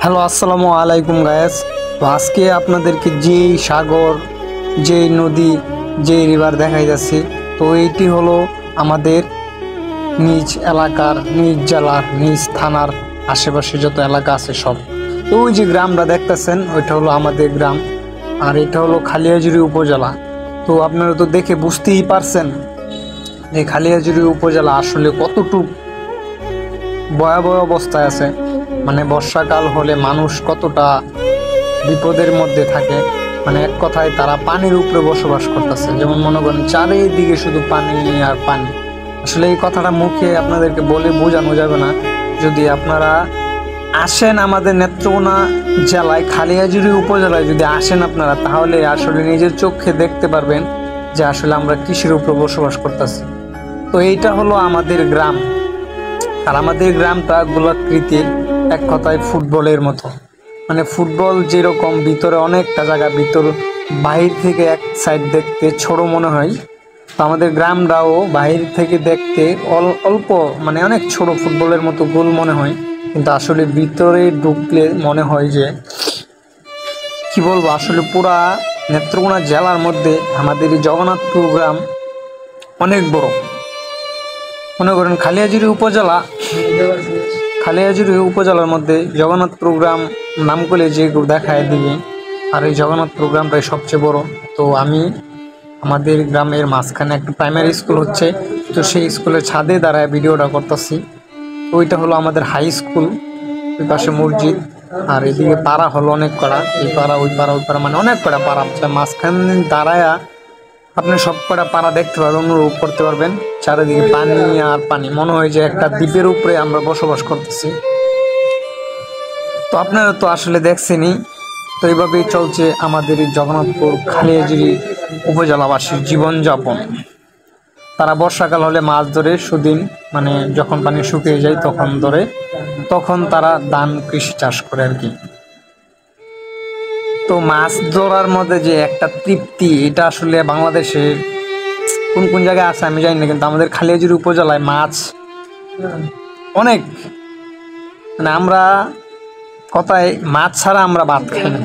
Hello, আসসালামু আলাইকুম guys. তো আজকে আপনাদেরকে যেই সাগর, যেই নদী, যেই রিভার দেখাই যাচ্ছে, তো এইটি হলো আমাদের নিজ এলাকার, নিজ জেলার, নিজ থানার আশেপাশে যত এলাকা আছে সব। তো ওই যে গ্রামটা দেখতেছেন ওইটা হলো আমাদের গ্রাম, আর এটা হলো খালিয়াজুড়ি উপজেলা। তো আপনারা তো দেখে বুঝতেই পারছেন যে খালিয়াজুড়ি উপজেলা আসলে কতটুকু ভয়াবহ অবস্থায় আছে। মানে বর্ষাকাল হলে মানুষ কতটা বিপদের মধ্যে থাকে। মানে এক কথায় তারা পানির উপরে বসবাস করতেছে, যেমন মনে করেন চারিদিকে শুধু পানি আর পানি। আসলে এই কথাটা মুখে আপনাদেরকে বলে বোঝানো যাবে না। যদি আপনারা আসেন আমাদের নেত্রকোনা জেলায় খালিয়াজুড়ি উপজেলায় যদি আসেন আপনারা, তাহলে আসলে নিজের চোখে দেখতে পারবেন যে আসলে আমরা কিসের উপরে বসবাস করতেছি। তো এইটা হলো আমাদের গ্রাম, আর আমাদের গ্রামটা গোলাকৃতির, এক কথায় ফুটবলের মতো। মানে ফুটবল যেরকম ভিতরে অনেকটা জায়গা, ভিতর বাহির থেকে এক সাইড দেখতে ছোট মনে হয়, তো আমাদের গ্রামটাও বাহির থেকে দেখতে অল্প মানে অনেক ছোট, ফুটবলের মতো গোল মনে হয়, কিন্তু আসলে ভিতরে ঢুকলে মনে হয় যে কি বলবো, আসলে পুরা নেত্রকোনা জেলার মধ্যে আমাদের এই জগন্নাথপুর গ্রাম অনেক বড়। মনে করেন খালিয়াজুড়ি উপজেলার মধ্যে জগন্নাথপুর গ্রাম নাম করলে যে দেখায় দিবে, আর এই জগন্নাথপুর গ্রামটাই সবচেয়ে বড়। তো আমি আমাদের গ্রামের মাঝখানে একটা প্রাইমারি স্কুল হচ্ছে, তো সেই স্কুলের ছাদে দাঁড়ায় ভিডিওটা করতেছি। ওইটা হলো আমাদের হাই স্কুল, ওই পাশে মসজিদ, আর এদিকে পাড়া হলো অনেক কড়া, এই পাড়া ওই পাড়া ওই পাড়া, মানে অনেক কড়া পাড়া। মাঝখানে দাঁড়ায়া আপনি সব কটা পাড়া দেখতে পারবেন, অনুভব করতে পারবেন। চারিদিকে পানি আর পানি, মনে হয় যে একটা দ্বীপের উপরে আমরা বসবাস করতেছি। তো আপনারা তো আসলে দেখছেনই। তো এইভাবেই চলছে আমাদের এই জগন্নাথপুর খালিয়াজুড়ি উপজেলাবাসীর জীবনযাপন। তারা বর্ষাকাল হলে মাছ ধরে সুদিন, মানে যখন পানি শুকিয়ে যায় তখন ধরে, তখন তারা ধান কৃষি চাষ করে আর কি। তো মাছ ধরার মধ্যে যে একটা তৃপ্তি, এটা আসলে বাংলাদেশে কোন কোন জায়গায় আছে আমি জানি না, কিন্তু আমাদের খালিয়াজুড়ি উপজেলায় মাছ অনেক। মানে আমরা কথায় মাছ ছাড়া আমরা ভাত খাই না।